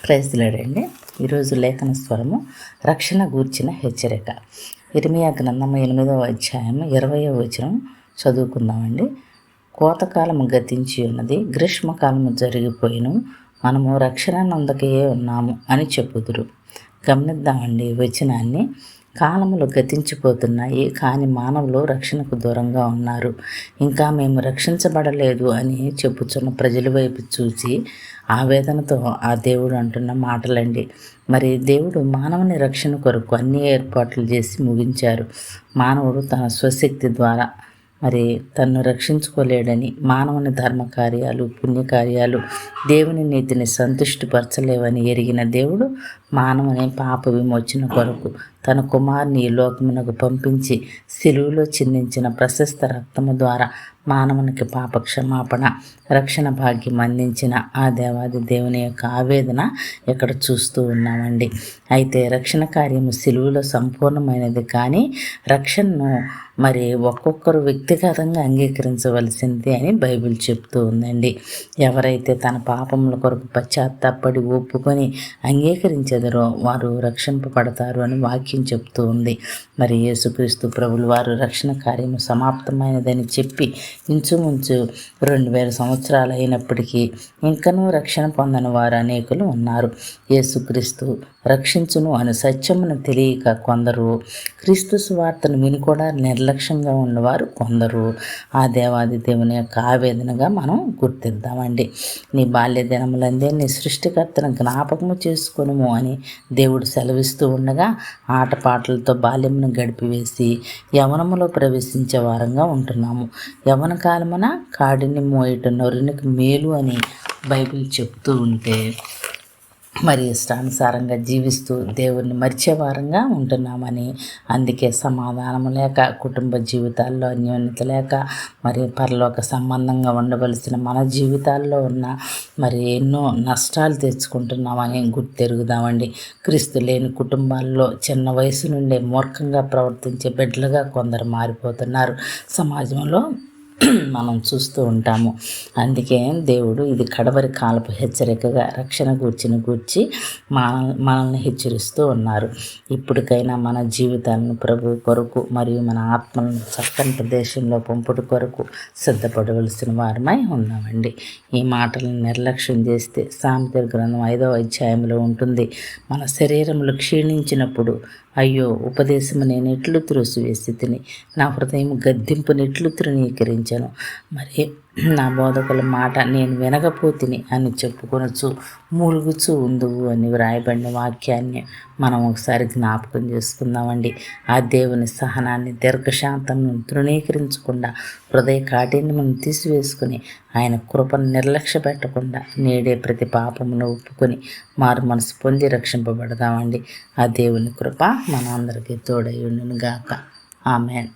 ప్రైజ్లాడండి. ఈరోజు లేఖన స్వరము రక్షణ గూర్చిన హెచ్చరిక. ఇర్మియా గ్రంథము 8వ అధ్యాయము 20వ వచనం చదువుకుందామండి. కోతకాలము గతించి ఉన్నది, గ్రీష్మకాలము జరిగిపోయిను, మనము రక్షణ నొందకే ఉన్నాము అని చెప్పుదురు. గమనిద్దామండి వచనాన్ని. కాలములు గతించిపోతున్నాయి, కానీ మానవులు రక్షణకు దూరంగా ఉన్నారు. ఇంకా మేము రక్షించబడలేదు అని చెప్పుచున్న ప్రజల వైపు చూసి ఆవేదనతో ఆ దేవుడు అంటున్న మాటలండి. మరి దేవుడు మానవుని రక్షణ కొరకు అన్ని ఏర్పాట్లు చేసి ముగించారు. మానవుడు తన స్వశక్తి ద్వారా మరి తన్ను రక్షించుకోలేడని, మానవుని ధర్మకార్యాలు పుణ్యకార్యాలు దేవుని నీతిని సంతుష్టిపరచలేవని ఎరిగిన దేవుడు మానవుని పాప విమోచన కొరకు తన కుమారుని ఈ లోకమునకు పంపించి శిలువలో చిందించిన ప్రశస్త రక్తము ద్వారా మానవునికి పాప క్షమాపణ, రక్షణ భాగ్యం అందించిన ఆ దేవాది దేవుని యొక్క ఆవేదన ఇక్కడ చూస్తూ ఉన్నామండి. అయితే రక్షణ కార్యము శిలువలో సంపూర్ణమైనది, కానీ రక్షణను మరి ఒక్కొక్కరు వ్యక్తిగతంగా అంగీకరించవలసింది అని బైబిల్ చెప్తూ ఉందండి. ఎవరైతే తన పాపముల కొరకు పశ్చాత్తాపడి ఒప్పుకొని అంగీకరించెదరో వారు రక్షింపబడతారు అని వాక్యం చెప్తూ ఉంది. మరి యేసుక్రీస్తు ప్రభులు వారు రక్షణ కార్యము సమాప్తమైనదని చెప్పి ఇంచుమించు 2000 సంవత్సరాలు అయినప్పటికీ ఇంకనూ రక్షణ పొందని వారు అనేకులు ఉన్నారు. యేసుక్రీస్తు రక్షించును అను సత్యమును తెలియక కొందరు, క్రీస్తు సువార్తను విని కూడా నిర్లక్ష్యంగా ఉన్నవారు కొందరు. ఆ దేవాది దేవుని యొక్క ఆవేదనగా మనం గుర్తిద్దామండి. నీ బాల్య దినములందే నీ సృష్టికర్తను జ్ఞాపకము చేసుకొనుము అని దేవుడు సెలవిస్తూ ఉండగా ఆటపాటలతో బాల్యమును గడిపివేసి యవనములో ప్రవేశించే వారంగా ఉంటున్నాము. యవన కాలమున కాడిని మోయట నొరునికి మేలు అని బైబిల్ చెప్తూ ఉంటే మరి ఇష్టానుసారంగా జీవిస్తూ దేవుణ్ణి మరిచే వారంగా ఉంటున్నామని, అందుకే సమాధానం లేక, కుటుంబ జీవితాల్లో అన్యోన్యత లేక, మరి పరలోక సంబంధంగా ఉండవలసిన మన జీవితాల్లో ఉన్న మరి ఎన్నో నష్టాలు తెచ్చుకుంటున్నామని గుర్తెరుగుదామండి. క్రీస్తు లేని కుటుంబాల్లో చిన్న వయసు నుండే మూర్ఖంగా ప్రవర్తించే బిడ్డలుగా కొందరు మారిపోతున్నారు. సమాజంలో మనం చూస్తూ ఉంటాము. అందుకే దేవుడు ఇది కడవరి కాలపు హెచ్చరికగా రక్షణ గూర్చి మనల్ని హెచ్చరిస్తూ ఉన్నారు. ఇప్పటికైనా మన జీవితాలను ప్రభు కొరకు మరియు మన ఆత్మలను చక్కని ప్రదేశంలో పంపుడు కొరకు సిద్ధపడవలసిన వారమై ఉన్నామండి. ఈ మాటలను నిర్లక్ష్యం చేస్తే సామెతల గ్రంథం 5వ అధ్యాయంలో ఉంటుంది, మన శరీరములు క్షీణించినప్పుడు అయ్యో ఉపదేశము నేను ఎట్లు త్రోసివేసి తిని, నా హృదయం గద్దింపునెట్లు తృణీకరించను, మరి నా బోధకుల మాట నేను వినకపోతిని అని చెప్పుకొనొచ్చు మూలుగుచూ ఉందువు అని వ్రాయబడిన వాక్యాన్ని మనం ఒకసారి జ్ఞాపకం చేసుకుందామండి. ఆ దేవుని సహనాన్ని, దీర్ఘశాంతంను తృణీకరించకుండా, హృదయ కాఠిన్యమును తీసివేసుకుని, ఆయన కృపను నిర్లక్ష్య పెట్టకుండా నేడే ప్రతి పాపమును ఒప్పుకొని మారు మనసు పొంది రక్షింపబడదామండి. ఆ దేవుని కృప మన అందరికీ తోడై ఉండును గాక. ఆమేన్.